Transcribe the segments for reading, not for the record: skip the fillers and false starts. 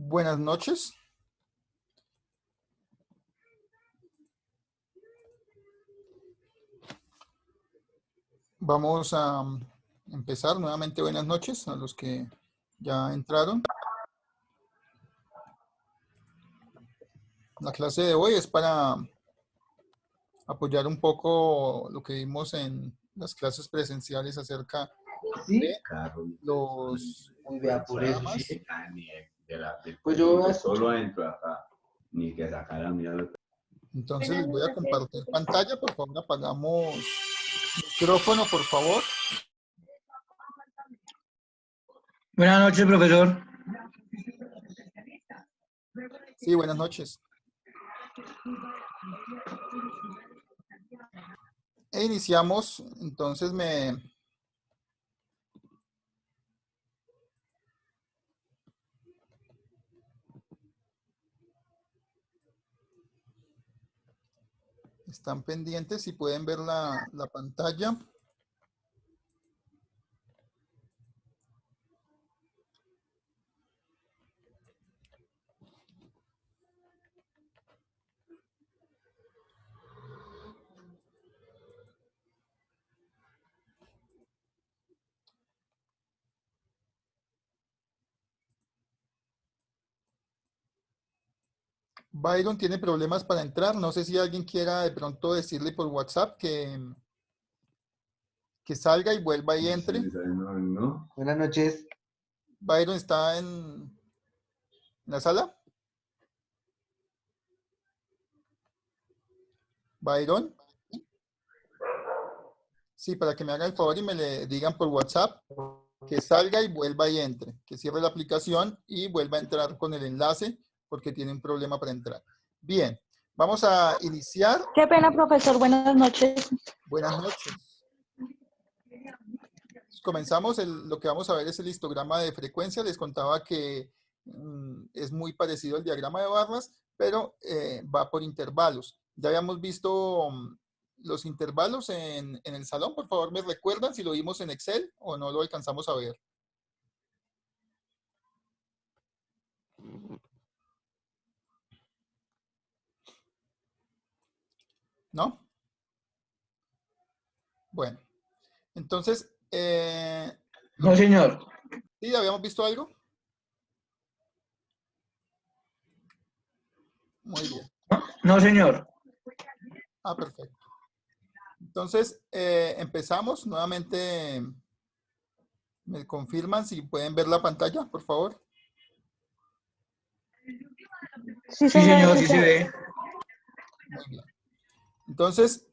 Buenas noches. Vamos a empezar nuevamente. Buenas noches a los que ya entraron. La clase de hoy es para apoyar un poco lo que vimos en las clases presenciales acerca de los programas. Pues yo solo entro acá, ni que sacara mirar. Entonces les voy a compartir pantalla. Por favor, apagamos micrófono, por favor. Buenas noches, profesor. Sí, buenas noches. E iniciamos, entonces están pendientes y pueden ver la pantalla. Byron tiene problemas para entrar. No sé si alguien quiera de pronto decirle por WhatsApp que salga y vuelva y entre. No. Buenas noches. Byron está en la sala. Byron. Sí, para que me hagan el favor y me le digan por WhatsApp que salga y vuelva y entre. Que cierre la aplicación y vuelva a entrar con el enlace porque tiene un problema para entrar. Bien, vamos a iniciar. Qué pena, profesor. Buenas noches. Buenas noches. Comenzamos. Lo que vamos a ver es el histograma de frecuencia. Les contaba que es muy parecido al diagrama de barras, pero va por intervalos. Ya habíamos visto los intervalos en el salón. Por favor, ¿me recuerdan si lo vimos en Excel o no lo alcanzamos a ver? ¿No? Bueno, entonces, No, señor. ¿sí habíamos visto algo? Muy bien. No, señor. Ah, perfecto. Entonces, empezamos nuevamente. ¿Me confirman si pueden ver la pantalla, por favor? Sí, Sí, señor, sí sí se ve. Muy bien. Entonces,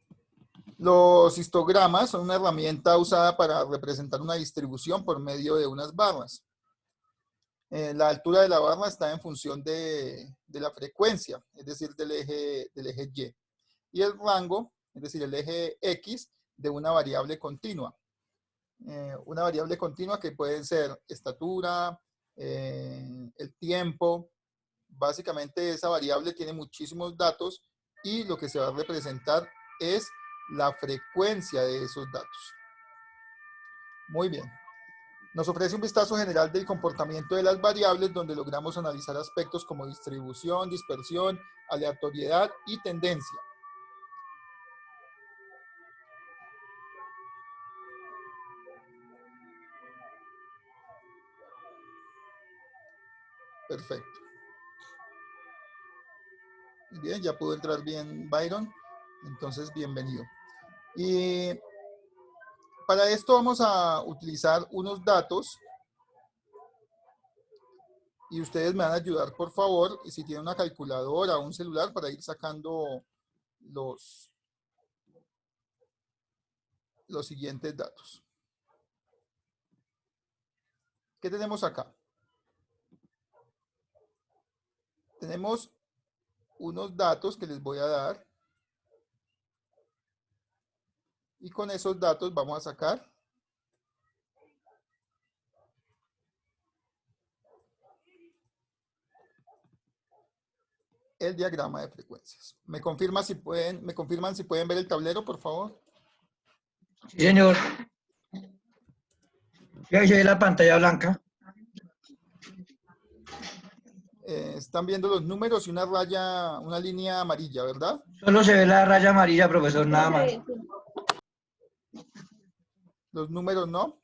los histogramas son una herramienta usada para representar una distribución por medio de unas barras. La altura de la barra está en función de la frecuencia, es decir, del eje Y. Y el rango, es decir, el eje X, de una variable continua. Una variable continua que puede ser estatura, el tiempo. Básicamente esa variable tiene muchísimos datos y lo que se va a representar es la frecuencia de esos datos. Muy bien. Nos ofrece un vistazo general del comportamiento de las variables donde logramos analizar aspectos como distribución, dispersión, aleatoriedad y tendencia. Perfecto. Bien, ya pudo entrar bien Byron. Entonces, bienvenido. Y para esto vamos a utilizar unos datos y ustedes me van a ayudar, por favor, si tienen una calculadora o un celular para ir sacando los siguientes datos. ¿Qué tenemos acá? Tenemos unos datos que les voy a dar y con esos datos vamos a sacar el diagrama de frecuencias. ¿Me confirman si pueden ver el tablero, por favor? Sí, señor. Y ahí se ve la pantalla blanca. Están viendo los números y una raya, una línea amarilla, ¿verdad? Solo se ve la raya amarilla, profesor, nada más. Los números no.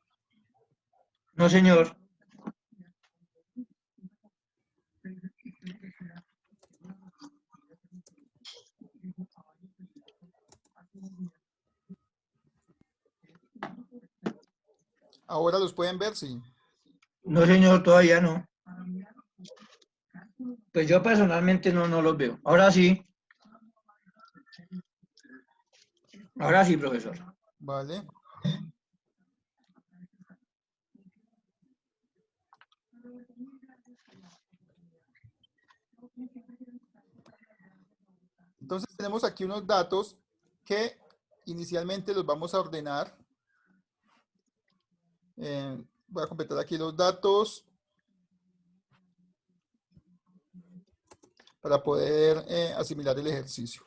No, señor. Ahora los pueden ver, sí. No, señor, todavía no. Pues yo personalmente no los veo. Ahora sí. Ahora sí, profesor. Vale. Entonces tenemos aquí unos datos que inicialmente los vamos a ordenar. Voy a completar aquí los datos para poder asimilar el ejercicio.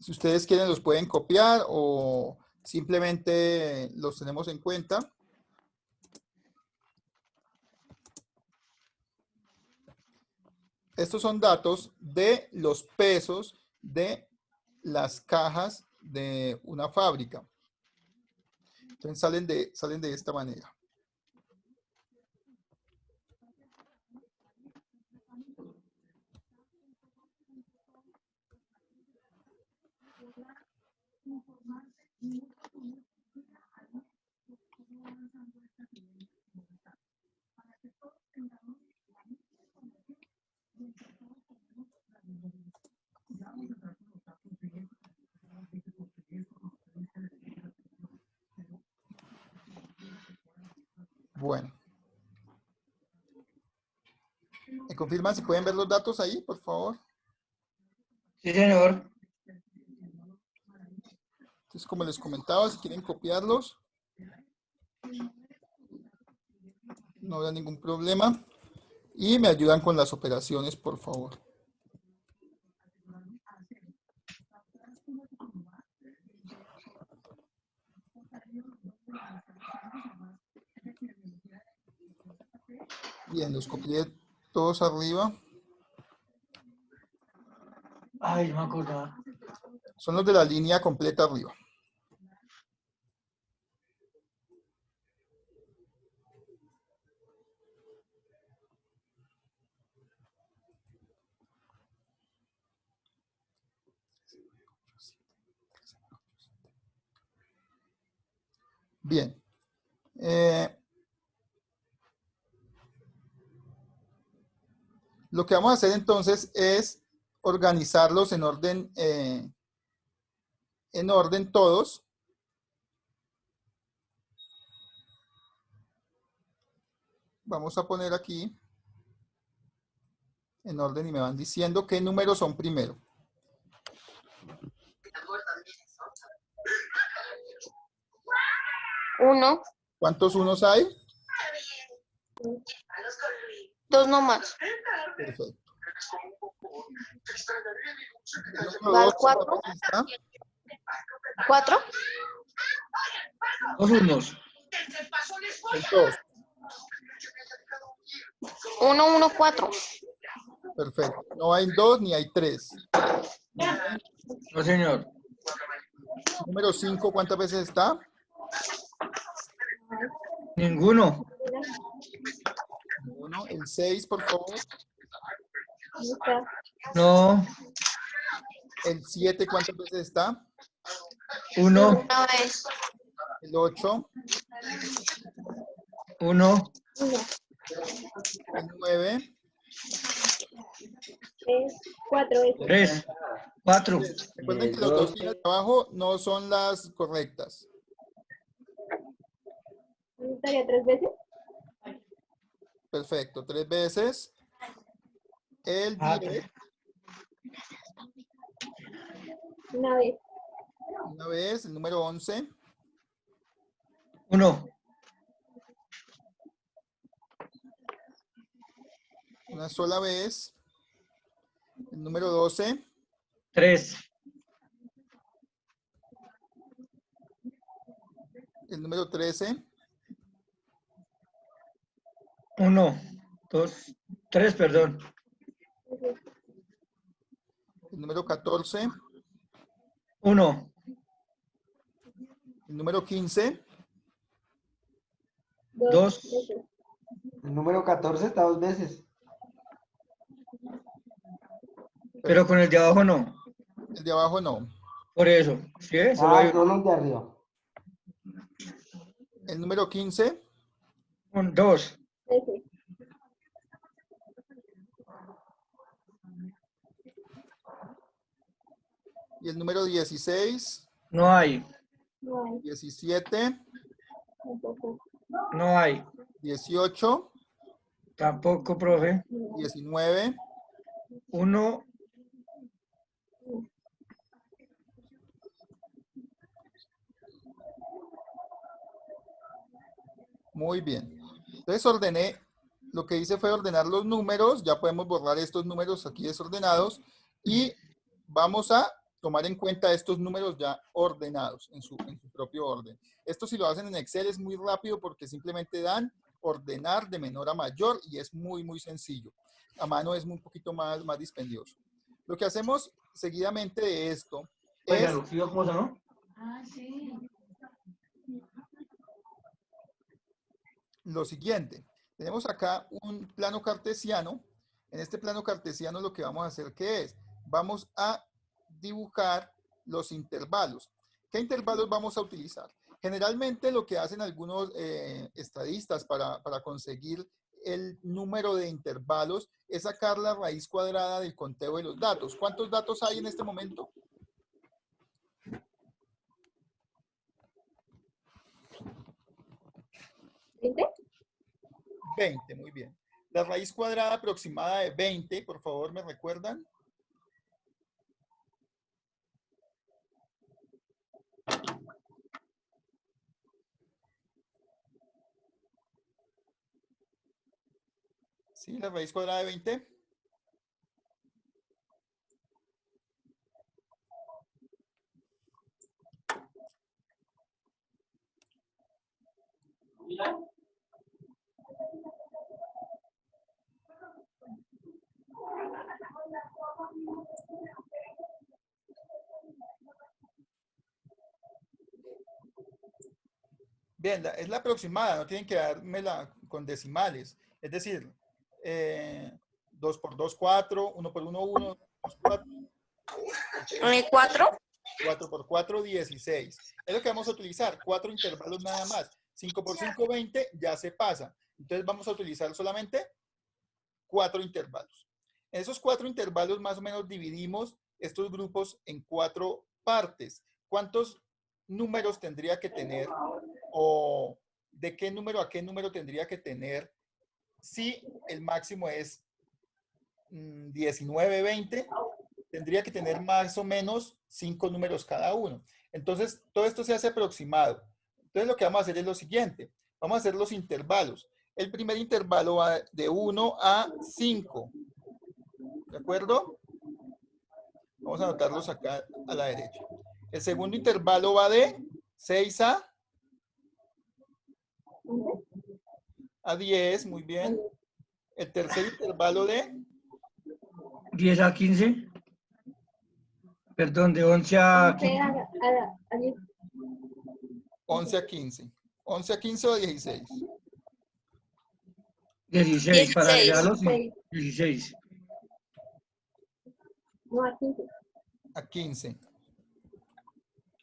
Si ustedes quieren los pueden copiar o simplemente los tenemos en cuenta. Estos son datos de los pesos de las cajas de una fábrica. Entonces salen de esta manera. Bueno. ¿Me confirman si pueden ver los datos ahí, por favor? Sí, señor. Entonces, como les comentaba, si quieren copiarlos, no habrá ningún problema. Y me ayudan con las operaciones, por favor. Bien, los copié todos arriba. Ay, no me acordaba. Son los de la línea completa arriba. Bien. Lo que vamos a hacer entonces es organizarlos en orden todos. Vamos a poner aquí en orden y me van diciendo qué números son primero. Uno, ¿Cuántos unos hay? dos nomás. Perfecto. Va al ¿Cuántas cuatro. veces está? ¿Cuatro? Dos unos. El 2. Uno, uno, cuatro. Perfecto. No hay 2 ni hay 3. No, señor. Número 5, ¿cuántas veces está? Ninguno. 1. El 6, por favor. No. El 7, ¿cuántas veces está? Uno. Una vez. El 8. Uno. El 9. Tres. Cuatro. Recuerden que las dos filas de abajo no son las correctas. ¿Estaría 3 veces? Perfecto. 3 veces. El 10. Una vez. Una vez. El número 11. Uno. Una sola vez. El número 12. Tres. El número 13. Uno. Dos. 3, perdón. El número 14. 1, El número 15. 2, veces. El número 14 está 2 veces. pero con el de abajo no. El de abajo no. Por eso. ¿Sí? Solo hay Solo el de arriba. El número 15. un 2. Veces. Y el número 16. No hay. No hay. 17. Tampoco. No hay. 18. Tampoco, profe. 19. 1, Muy bien. Entonces ordené, lo que hice fue ordenar los números, ya podemos borrar estos números aquí desordenados y vamos a tomar en cuenta estos números ya ordenados en su propio orden. Esto si lo hacen en Excel es muy rápido porque simplemente dan ordenar de menor a mayor y es muy, muy sencillo. A mano es un poquito más dispendioso. Lo que hacemos seguidamente de esto es ¿cómo sonó? lo siguiente. Tenemos acá un plano cartesiano. En este plano cartesiano lo que vamos a hacer, ¿qué es? Vamos a dibujar los intervalos. ¿Qué intervalos vamos a utilizar? Generalmente lo que hacen algunos estadistas para conseguir el número de intervalos es sacar la raíz cuadrada del conteo de los datos. ¿Cuántos datos hay en este momento? ¿20? 20, muy bien. La raíz cuadrada aproximada de 20, por favor, ¿me recuerdan? ¿Sí? La raíz cuadrada de 20. Bien, es la aproximada, no tienen que dármela con decimales. Es decir, 2 por 2, 4, 1 por 1, 1, 2, 4, 4. 4 por 4, 16. Es lo que vamos a utilizar, 4 intervalos nada más. 5 por 5, 20, ya se pasa. Entonces vamos a utilizar solamente 4 intervalos. En esos 4 intervalos más o menos dividimos estos grupos en 4 partes. ¿Cuántos números tendría que tener o de qué número a qué número tendría que tener si el máximo es 19, 20? Tendría que tener más o menos 5 números cada uno. Entonces, todo esto se hace aproximado. Entonces, lo que vamos a hacer es lo siguiente. Vamos a hacer los intervalos. El primer intervalo va de 1 a 5. ¿De acuerdo? Vamos a anotarlos acá a la derecha. El segundo intervalo va de 6 a 10. Muy bien. El tercer intervalo de 10 a 15. Perdón, de 11 a 11 15. a 10. 11 a 15. 11 a 15 o 16. 16 para 16. agregarlo, sí. 16. 16. No, a 15. A 15.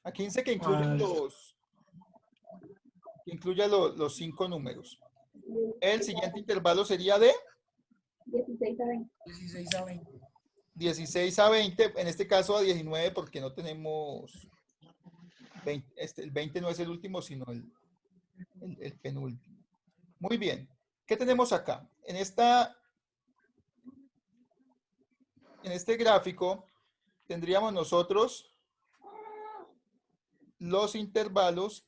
A 15 que incluyen los 5 números. El siguiente intervalo sería de 16 a 20. 16 a 20, en este caso a 19 porque no tenemos 20, el 20 no es el último, sino el penúltimo. Muy bien. ¿Qué tenemos acá? En este gráfico tendríamos nosotros los intervalos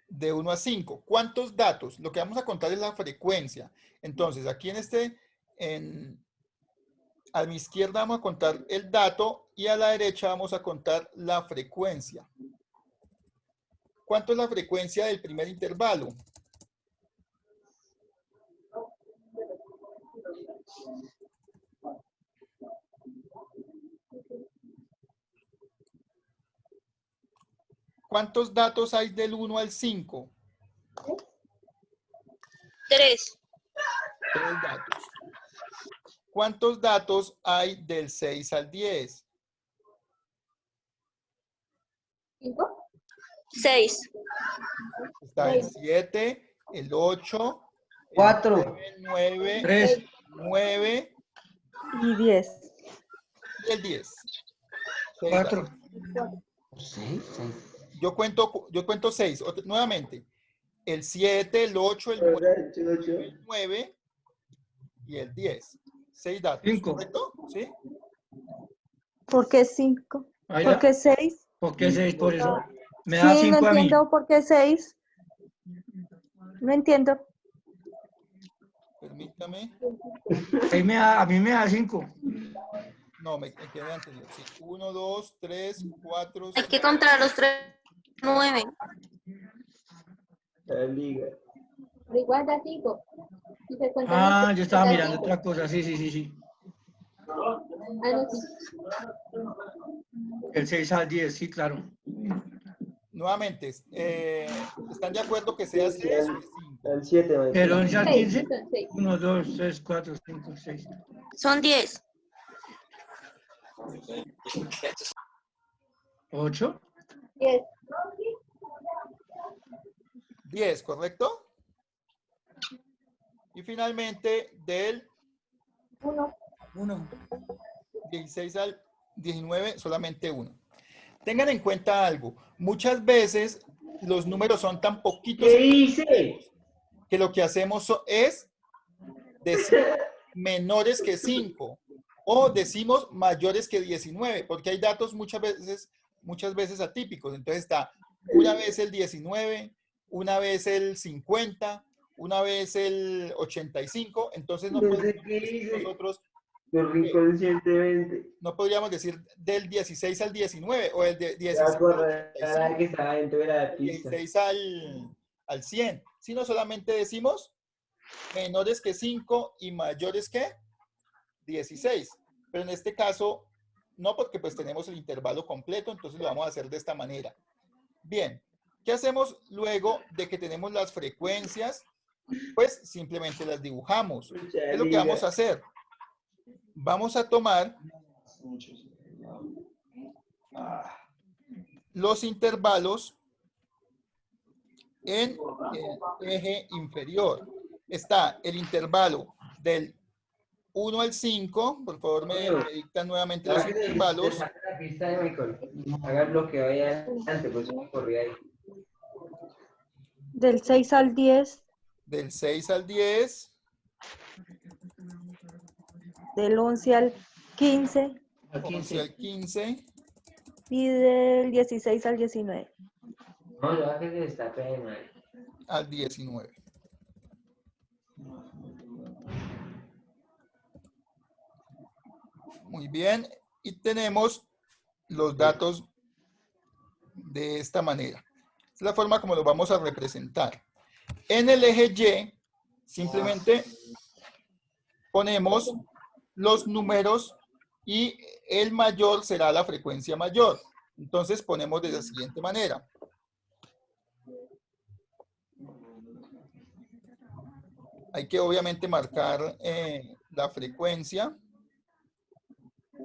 de 1 a 5. ¿Cuántos datos? Lo que vamos a contar es la frecuencia. Entonces, aquí a mi izquierda vamos a contar el dato y a la derecha vamos a contar la frecuencia. ¿Cuánto es la frecuencia del primer intervalo? ¿Cuántos datos hay del 1 al 5? 3. 3 datos. ¿Cuántos datos hay del 6 al 10? 5. 6. Está el 7, el 8, el 4. 9, 3. 9 Y 10. y el 10. 4. 6. Yo cuento 6. Nuevamente. El 7, el 8, el 9, el 9 y el 10. 6 datos. 5. ¿Correcto? ¿Sí? ¿Por qué 5? Ahí ¿Por la- qué 6? ¿Por qué 6 por eso? Me da Sí, no 5 a mí. entiendo por qué 6. No entiendo. Permítame. A mí me da 5. No, me quedé anterior. Sí. 1, 2, 3, 4, Hay que contar los 3. 9. Pero igual da 5. Si se cuenta Ah, los yo estaba da mirando 5. otra cosa. Sí. Ah, no, sí. El 6 al 10, sí, claro. Nuevamente, ¿están de acuerdo que sea 6 o 5? El 7, El 11 al 6. 15. 6. 1, 2, 3, 4, 5, 6. Son 10. 8. 10. 10, ¿correcto? Y finalmente, del 1. 16 al 19, solamente 1. Tengan en cuenta algo. Muchas veces los números son tan poquitos ¿Qué hice? que lo que hacemos es decir menores que 5 o decimos mayores que 19, porque hay datos muchas veces atípicos. Entonces está una vez el 19, una vez el 50, una vez el 85. Entonces no No podemos sé qué decir hice. nosotros, Dormí inconscientemente. no podríamos decir del 16 al 19 o el de Ya 16 al acordé 85. que estaba dentro de la Del pista. 16 al 100, sino solamente decimos menores que 5 y mayores que 16. Pero en este caso, no, porque pues tenemos el intervalo completo, entonces lo vamos a hacer de esta manera. Bien, ¿qué hacemos luego de que tenemos las frecuencias? Pues simplemente las dibujamos. ¿Qué es lo que vamos a hacer? Vamos a tomar los intervalos en el eje inferior. Está el intervalo del 1 al 5. Por favor, me dictan nuevamente los intervalos. La pista de Michael. Hagan lo que vaya adelante, pues corría ahí. Del 6 al 10. Del 6 al 10. Del 11 al 15. 11 al 15. Y del 16 al 19. No, yo que se destape, man. Al 19. Muy bien. Y tenemos los datos de esta manera. Es la forma como lo vamos a representar. En el eje Y, simplemente ponemos los números y el mayor será la frecuencia mayor. Entonces ponemos de la siguiente manera. Hay que obviamente marcar la frecuencia.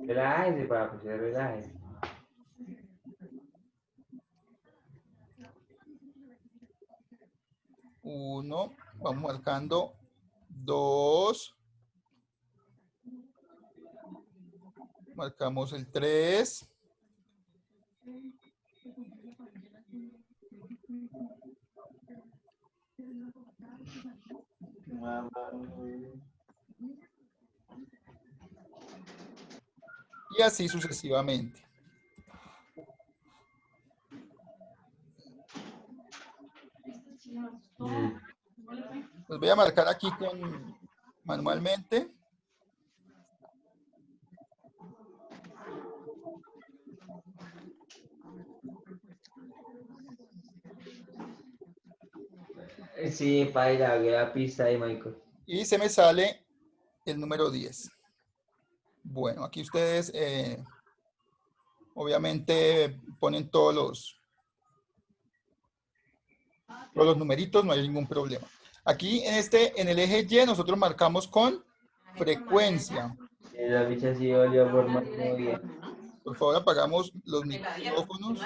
Relájese, papi, se relájese. Uno, vamos marcando 2. Marcamos el 3. Y así sucesivamente. Los voy a marcar aquí manualmente. Sí, paila, que la pista ahí, Michael. Y se me sale el número 10. Bueno, aquí ustedes obviamente ponen todos los numeritos, no hay ningún problema. Aquí en el eje Y nosotros marcamos con frecuencia. La ficha sí valió por más de 9 días. Por favor, apagamos los micrófonos.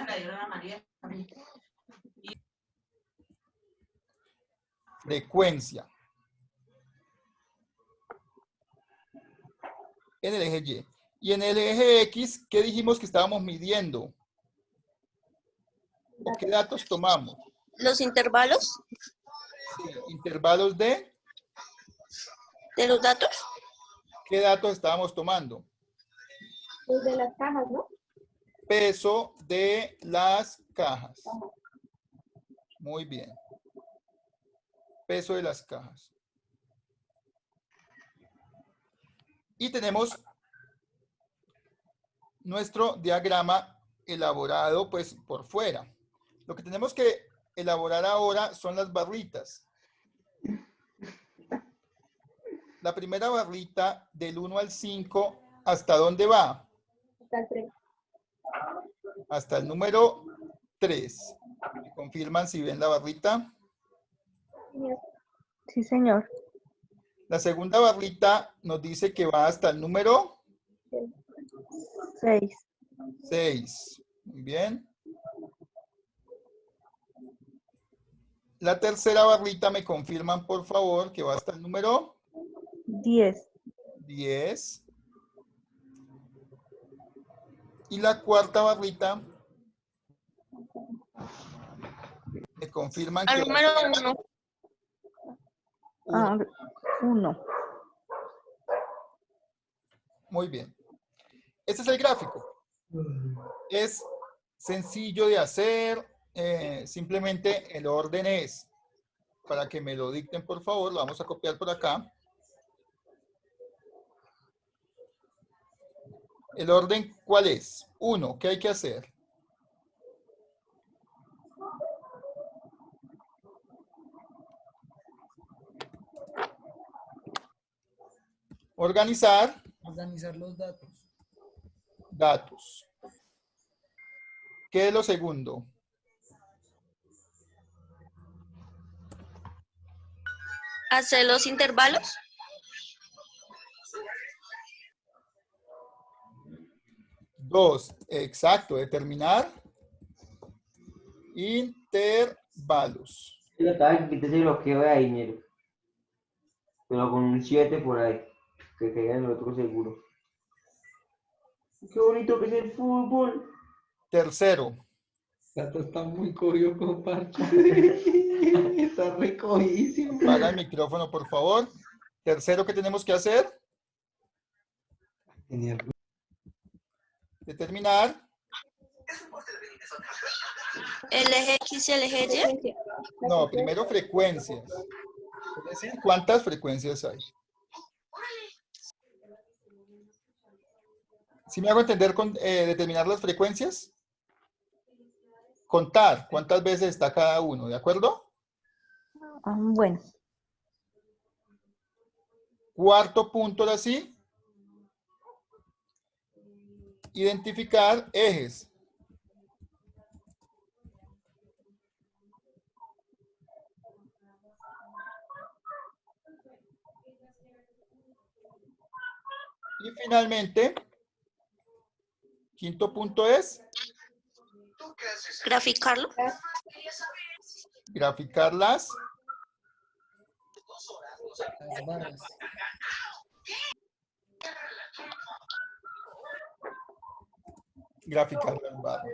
Frecuencia. En el eje Y. Y en el eje X, ¿qué dijimos que estábamos midiendo? ¿O qué datos tomamos? Los intervalos Sí, intervalos de, de los datos. ¿qué datos estábamos tomando? Los de las cajas, ¿no? Peso de las cajas. Muy bien. Peso de las cajas. Y tenemos nuestro diagrama elaborado pues por fuera. Lo que tenemos que elaborar ahora son las barritas. La primera barrita del 1 al 5, ¿hasta dónde va? Hasta el 3. Hasta el número 3. ¿Me confirman si ven la barrita? Sí, señor. La segunda barrita nos dice que va hasta el número 6. 6. Muy bien. La tercera barrita me confirman, por favor, que va hasta el número 10. 10. Y la cuarta barrita me confirman que Al va número hasta 1. 1. 1. Muy bien. Este es el gráfico. Es sencillo de hacer. Simplemente el orden es, para que me lo dicten, por favor, lo vamos a copiar por acá. El orden, ¿cuál es? 1, ¿qué hay que hacer? Organizar. Organizar los datos. Datos. ¿Qué es lo segundo? Hacer los intervalos. Dos, exacto, determinar intervalos. Yo estaba que quítese lo que ve ahí, mire. Pero con un 7 por ahí. Que caiga en el otro seguro. Qué bonito que es el fútbol. Tercero, Gato está muy cogido con parche. Está recogidísimo. apaga el micrófono, por favor. Tercero, ¿qué tenemos que hacer? Genial. Determinar. El eje X y el eje Y. Frecuencia. No, primero frecuencias. Es decir, ¿cuántas frecuencias hay? ¿Sí me hago entender con determinar las frecuencias? Contar cuántas veces está cada uno, ¿de acuerdo? Bueno. Cuarto punto, ahora sí. Identificar ejes. Y finalmente, quinto punto es Graficarlo. graficar las Las barras. barras.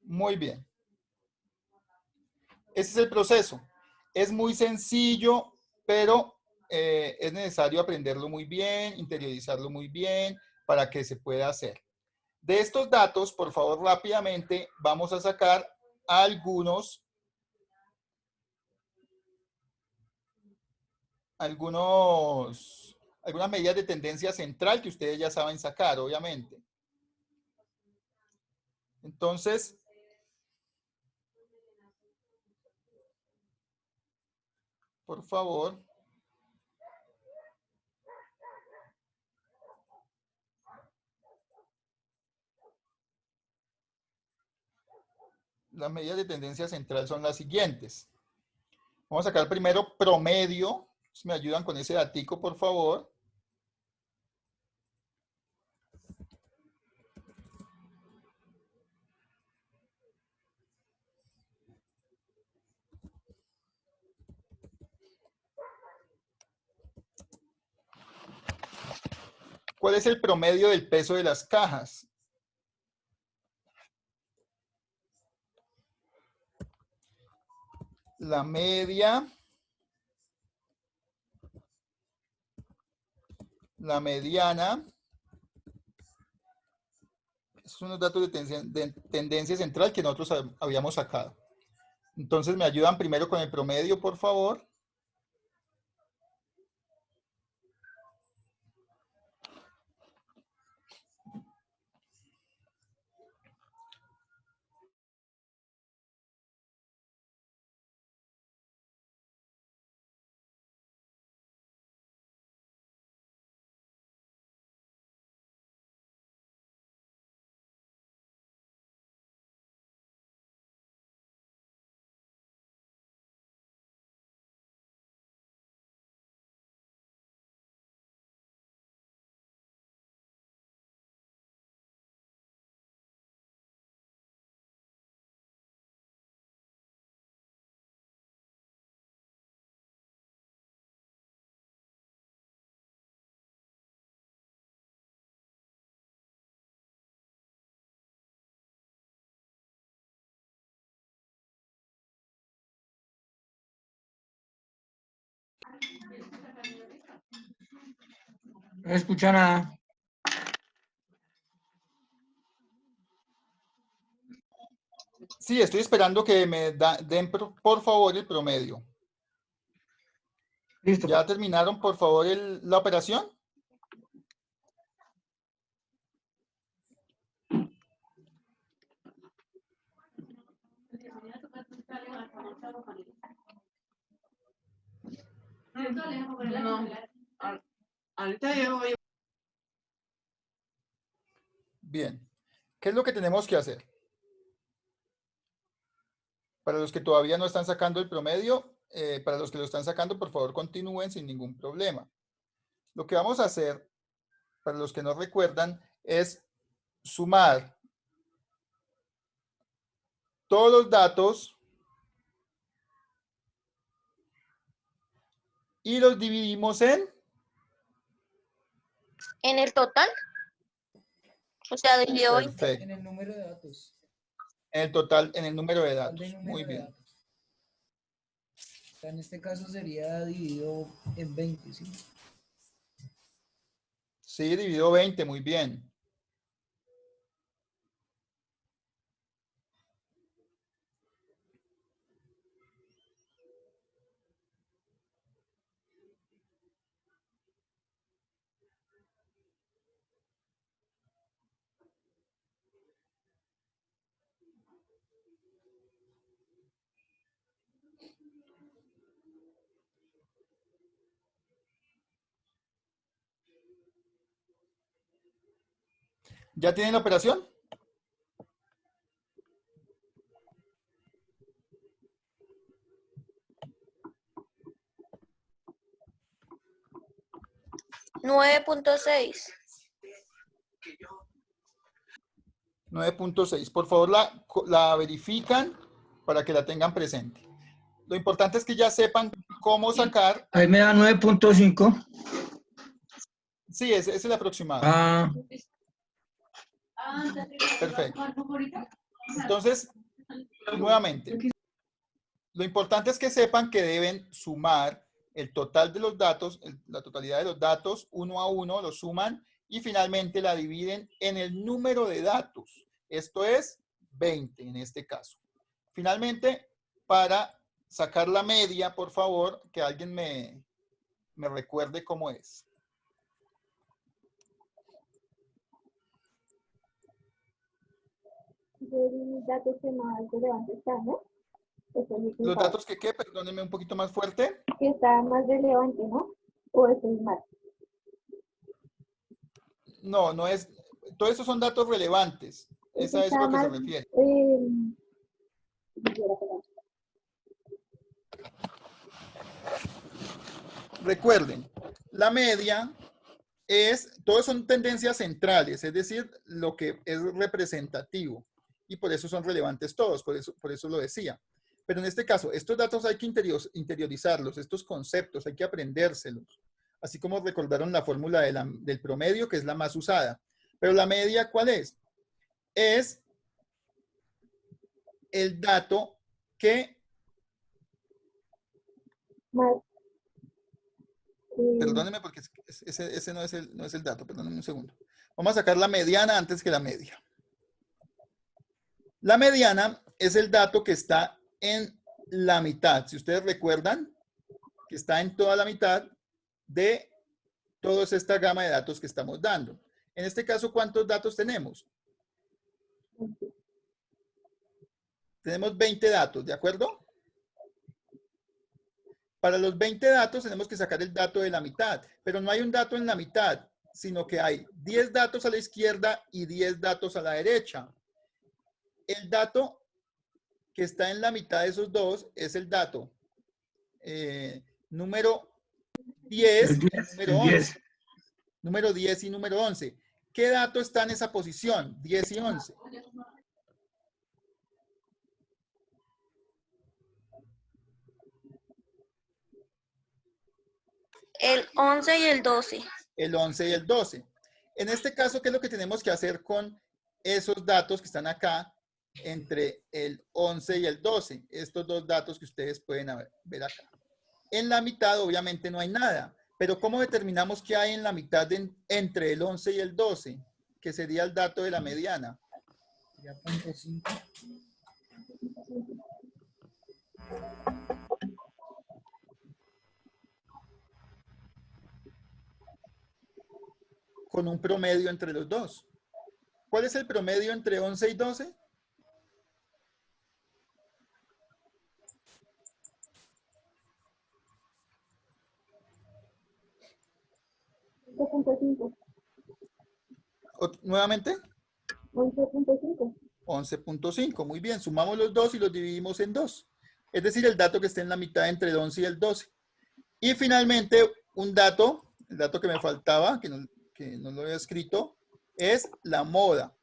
Muy bien. Ese es el proceso. Es muy sencillo, pero es necesario aprenderlo muy bien, interiorizarlo muy bien para que se pueda hacer. De estos datos, por favor, rápidamente vamos a sacar algunas medidas de tendencia central que ustedes ya saben sacar, obviamente. Entonces, por favor. Las medidas de tendencia central son las siguientes. Vamos a sacar primero promedio. Si me ayudan con ese datico, por favor. ¿Cuál es el promedio del peso de las cajas? La media, la mediana. Esos son los datos de tendencia central que nosotros habíamos sacado. Entonces, ¿me ayudan primero con el promedio, por favor? No escucha nada. Sí, estoy esperando que me den, por favor, el promedio. Listo. ¿Ya terminaron, por favor, la operación? No. Ahorita llevo yo. Bien. ¿Qué es lo que tenemos que hacer? Para los que todavía no están sacando el promedio, para los que lo están sacando, por favor, continúen sin ningún problema. Lo que vamos a hacer, para los que no recuerdan, es sumar todos los datos y los dividimos en ¿En el total? O sea, dividido 20. perfecto. En el número de datos. En el total, en el número de Total de datos. número Muy de bien. datos. O sea, en este caso sería dividido en 20, ¿sí? Sí, dividido 20, muy bien. ¿Ya tienen la operación? $9.6. 9.6. Por favor, la verifican para que la tengan presente. Lo importante es que ya sepan cómo sacar. Ahí me da 9.5. Sí, ese es el aproximado. Ah, Perfecto. Entonces, nuevamente, lo importante es que sepan que deben sumar el total de los datos, la totalidad de los datos, uno a uno, lo suman y finalmente la dividen en el número de datos. Esto es 20 en este caso. Finalmente, para sacar la media, por favor, que alguien me recuerde cómo es. Del dato que más relevante está, ¿no? Eso es Los equivocado. datos que, ¿qué? Perdónenme un poquito más fuerte. Que está más relevante, ¿no? O eso es mal. No, no es. Todos esos son datos relevantes. Eso Esa es está lo que se más, refiere. Recuerden, la media todos son tendencias centrales, es decir, lo que es representativo. Y por eso son relevantes todos, por eso lo decía. Pero en este caso, estos datos hay que interiorizarlos, estos conceptos, hay que aprendérselos. Así como recordaron la fórmula del promedio, que es la más usada. Pero la media, ¿cuál es? Es el dato que... Más, Perdónenme porque ese no es el dato, perdónenme un segundo. Vamos a sacar la mediana antes que la media. La mediana es el dato que está en la mitad. Si ustedes recuerdan, que está en toda la mitad de toda esta gama de datos que estamos dando. En este caso, ¿cuántos datos tenemos? Tenemos 20 datos, ¿de acuerdo? Para los 20 datos tenemos que sacar el dato de la mitad, pero no hay un dato en la mitad, sino que hay 10 datos a la izquierda y 10 datos a la derecha. El dato que está en la mitad de esos dos es el dato número 10 y número 11. Número 10 y número 11. ¿Qué dato está en esa posición? 10 y 11. El 11 y el 12. El 11 y el 12. En este caso, ¿qué es lo que tenemos que hacer con esos datos que están acá entre el 11 y el 12? Estos dos datos que ustedes pueden ver acá. En la mitad, obviamente, no hay nada. Pero ¿cómo determinamos qué hay en la mitad entre el 11 y el 12? Que sería el dato de la mediana. Ya punto 5. Con un promedio entre los dos. ¿Cuál es el promedio entre 11 y 12? ¿Nuevamente? 11.5. 11.5. Muy bien, sumamos los dos y los dividimos en 2. Es decir, el dato que esté en la mitad entre el 11 y el 12. Y finalmente, un dato, el dato que me faltaba, que no lo había escrito, es la moda.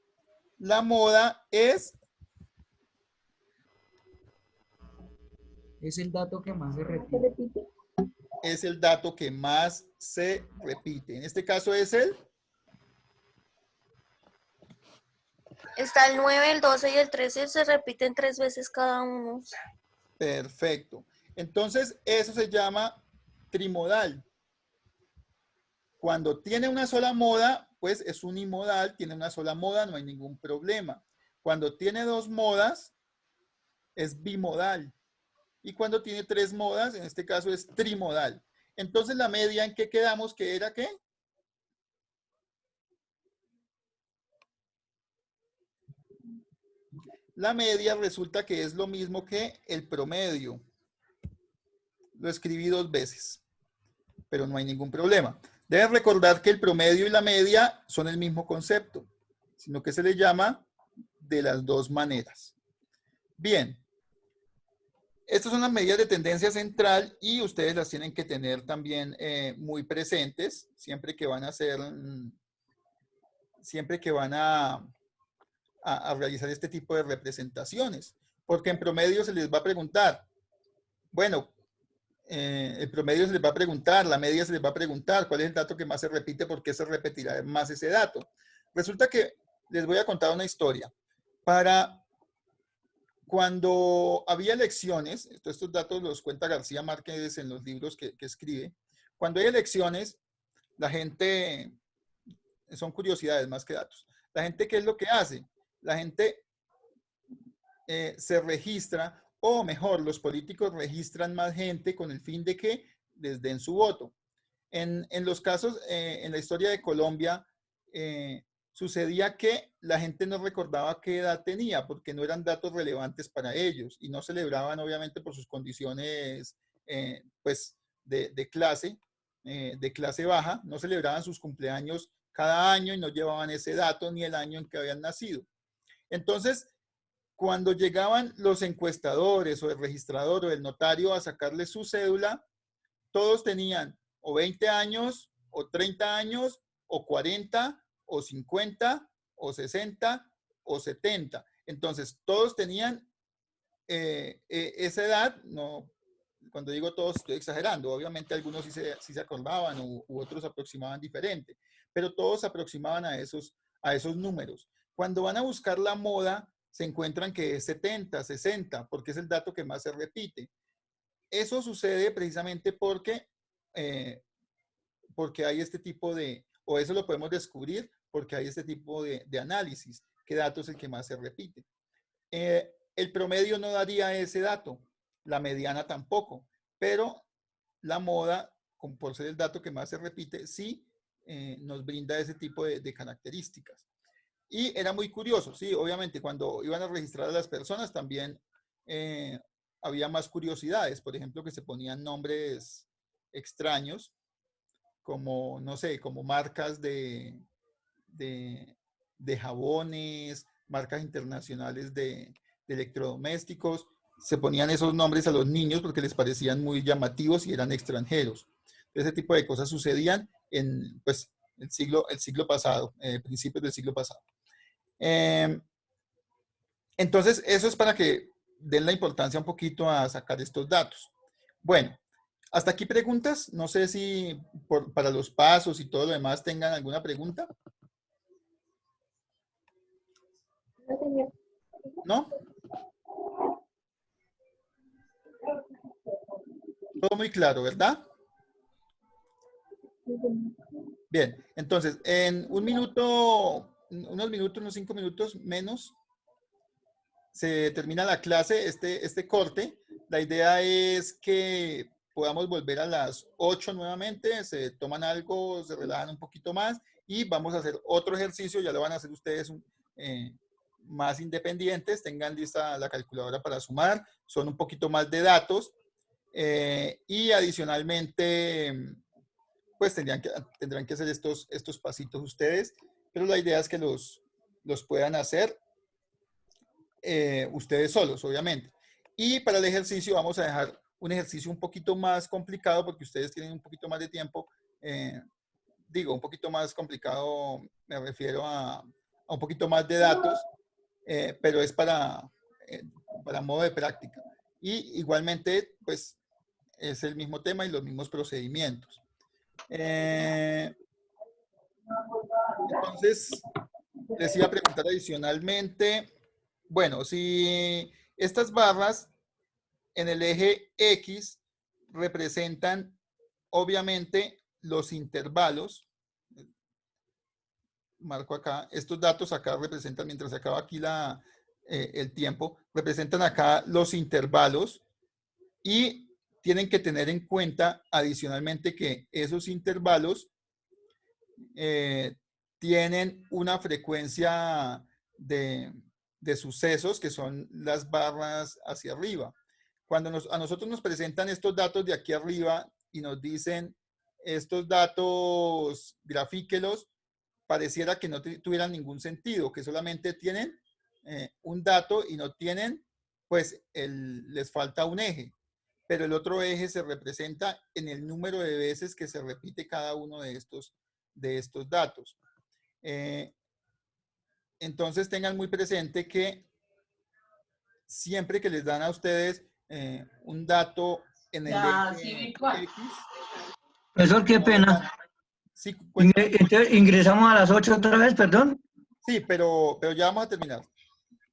La moda es Es el dato que más se Se repite. repite. es el dato que más se repite. En este caso es el... Está el 9, el 12 y el 13. Se repiten 3 veces cada uno. Perfecto. Entonces, eso se llama trimodal. Cuando tiene una sola moda, pues es unimodal, tiene una sola moda, no hay ningún problema. Cuando tiene dos modas, es bimodal. Y cuando tiene tres modas, en este caso es trimodal. Entonces, la media en que quedamos, ¿qué era qué? La media resulta que es lo mismo que el promedio. Lo escribí 2 veces, pero no hay ningún problema. Deben recordar que el promedio y la media son el mismo concepto, sino que se le llama de las dos maneras. Bien. Estas son las medidas de tendencia central y ustedes las tienen que tener también muy presentes siempre que van a hacer, siempre que van a realizar este tipo de representaciones. Porque en promedio se les va a preguntar, bueno, el promedio se les va a preguntar, la media se les va a preguntar cuál es el dato que más se repite, por qué se repetirá más ese dato. Resulta que les voy a contar una historia. Cuando había elecciones, estos datos los cuenta García Márquez en los libros que escribe, cuando hay elecciones, la gente, son curiosidades más que datos, la gente, ¿qué es lo que hace? La gente se registra, o mejor, los políticos registran más gente con el fin de que les den su voto. En los casos, en la historia de Colombia, sucedía que la gente no recordaba qué edad tenía porque no eran datos relevantes para ellos y no celebraban obviamente por sus condiciones pues de clase baja, no celebraban sus cumpleaños cada año y no llevaban ese dato ni el año en que habían nacido. Entonces, cuando llegaban los encuestadores o el registrador o el notario a sacarle su cédula, todos tenían o 20 años o 30 años o 40 o 50 o 60 o 70. Entonces, todos tenían esa edad. No, cuando digo todos estoy exagerando. Obviamente algunos sí se acordaban u otros aproximaban diferente, pero todos aproximaban a esos números. Cuando van a buscar la moda, se encuentran que es 70, 60, porque es el dato que más se repite. Eso sucede precisamente porque hay este tipo o eso lo podemos descubrir porque hay este tipo de análisis, qué dato es el que más se repite. El promedio no daría ese dato, la mediana tampoco, pero la moda, por ser el dato que más se repite, sí nos brinda ese tipo de características. Y era muy curioso, sí, obviamente cuando iban a registrar a las personas también había más curiosidades, por ejemplo, que se ponían nombres extraños, como, no sé, como marcas de jabones, marcas internacionales de electrodomésticos. Se ponían esos nombres a los niños porque les parecían muy llamativos y eran extranjeros. Ese tipo de cosas sucedían en pues, el siglo pasado, principios del siglo pasado. Entonces, eso es para que den la importancia un poquito a sacar estos datos. Bueno, hasta aquí preguntas. No sé si para los pasos y todo lo demás tengan alguna pregunta. ¿No? Todo muy claro, ¿verdad? Bien, entonces, en un minuto, unos 5 minutos menos, se termina la clase, este corte. La idea es que podamos volver a las 8 nuevamente, se toman algo, se relajan un poquito más y vamos a hacer otro ejercicio. Ya lo van a hacer ustedes más independientes, tengan lista la calculadora para sumar, son un poquito más de datos y adicionalmente pues tendrán que hacer estos pasitos ustedes, pero la idea es que los puedan hacer ustedes solos, obviamente. Y para el ejercicio vamos a dejar un ejercicio un poquito más complicado porque ustedes tienen un poquito más de tiempo. Digo, un poquito más complicado, me refiero a un poquito más de datos, pero es para modo de práctica. Y igualmente, pues, es el mismo tema y los mismos procedimientos. Entonces, les iba a preguntar adicionalmente, bueno, si estas barras en el eje X representan obviamente los intervalos, marco acá, estos datos acá representan, mientras se acaba aquí el tiempo, representan acá los intervalos y tienen que tener en cuenta adicionalmente que esos intervalos tienen una frecuencia de sucesos que son las barras hacia arriba. Cuando a nosotros nos presentan estos datos de aquí arriba y nos dicen estos datos, grafíquelos, pareciera que no tuvieran ningún sentido, que solamente tienen un dato y no tienen, pues les falta un eje, pero el otro eje se representa en el número de veces que se repite cada uno de estos datos. Entonces tengan muy presente que siempre que les dan a ustedes un dato en el eje X. Profesor, qué pena. Sí, Ingresamos a las 8 otra vez, perdón. Sí, pero ya vamos a terminar.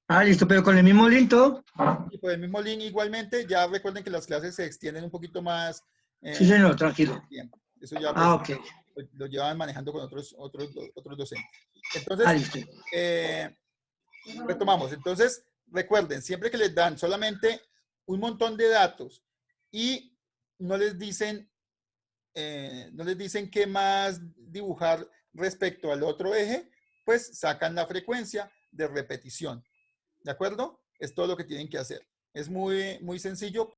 Ah, listo, pero con el mismo link todo. Y por el mismo link igualmente, ya recuerden que las clases se extienden un poquito más. Sí, señor, tranquilo. Eso ya pues, ok. Lo llevan manejando con otros docentes. Entonces, retomamos. Entonces, recuerden, siempre que les dan solamente un montón de datos y no les dicen qué más dibujar respecto al otro eje, pues sacan la frecuencia de repetición. ¿De acuerdo? Es todo lo que tienen que hacer. Es muy, muy sencillo.